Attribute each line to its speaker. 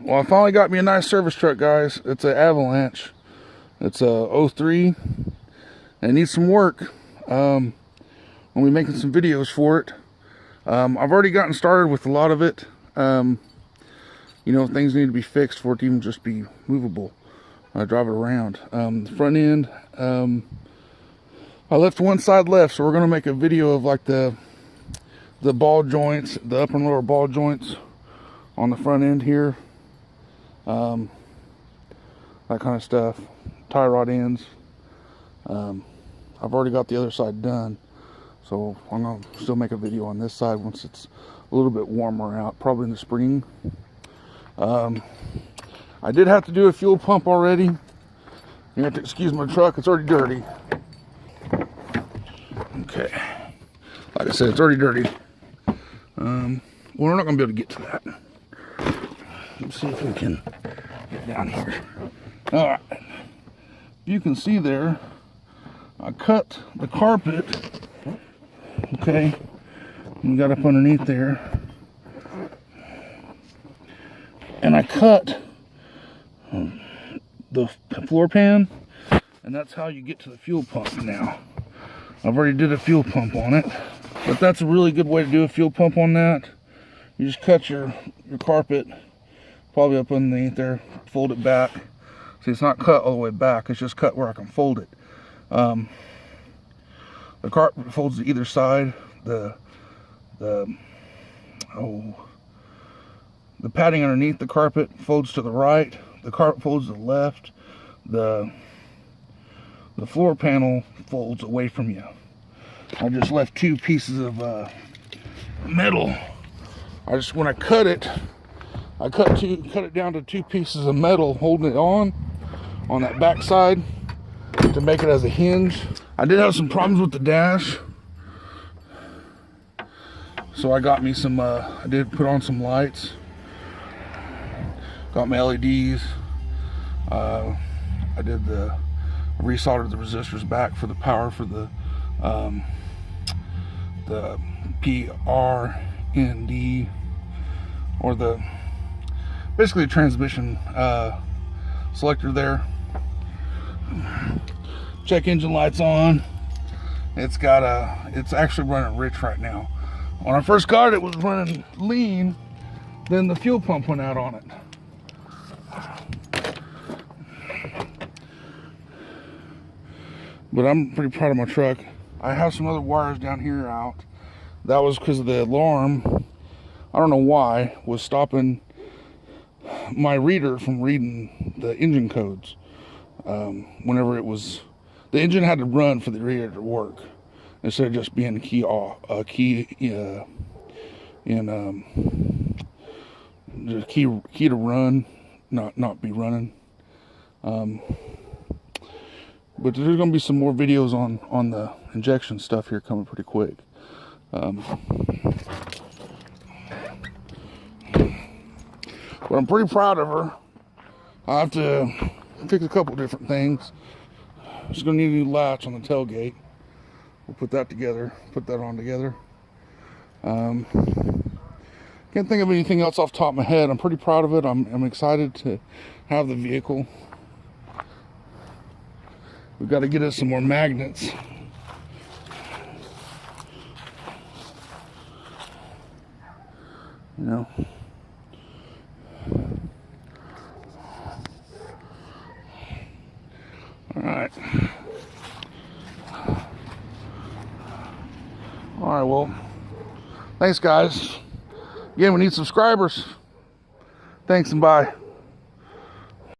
Speaker 1: Well, I finally got me a nice service truck, guys. It's an Avalanche. It's a 03. And it needs some work. We'll be making some videos for it. I've already gotten started with a lot of it. You know, things need to be fixed for it to even just be movable. Drive it around. The front end, I left one side left, so we're going to make a video of like the ball joints, the upper and lower ball joints on the front end here. That kind of stuff. Tie rod ends. I've already got the other side done, so I'm going to still make a video on this side once it's a little bit warmer out, probably in the spring. I did have to do a fuel pump already. You have to excuse my truck, it's already dirty. Okay, like I said, it's already dirty. Well, we're not going to be able to get to that. Let's see if we can get down here. All right, you can see there, I cut the carpet, okay, and got up underneath there, and I cut the floor pan, and that's how you get to the fuel pump now. I've already did a fuel pump on it, but that's a really good way to do a fuel pump on that. You just cut your carpet probably up underneath there, fold it back. See, it's not cut all the way back, it's just cut where I can fold it. The carpet folds to either side. The padding underneath the carpet folds to the right. The carpet folds to the left. The floor panel folds away from you. I just left two pieces of metal. When I cut it, I cut it down to two pieces of metal holding it on that back side to make it as a hinge. I did have some problems with the dash, so I got me some, I did put on some lights, got my LEDs, I did resoldered the resistors back for the power for the PRND, or basically the transmission selector there. Check engine lights on. It's actually running rich right now. When I first got it, it was running lean, then the fuel pump went out on it. But I'm pretty proud of my truck. I have some other wires down here out. That was because of the alarm, I don't know why, was stopping my reader from reading the engine codes. Whenever the engine had to run for the reader to work instead of just being key to run, not be running. But there's going to be some more videos on the injection stuff here coming pretty quick. But I'm pretty proud of her. I have to fix a couple different things. Just going to need a new latch on the tailgate. We'll put that together, put that on together. Can't think of anything else off the top of my head. I'm pretty proud of it. I'm excited to have the vehicle. We've got to get us some more magnets. You know. Alright. Alright, well, thanks guys. Again, we need subscribers. Thanks and bye.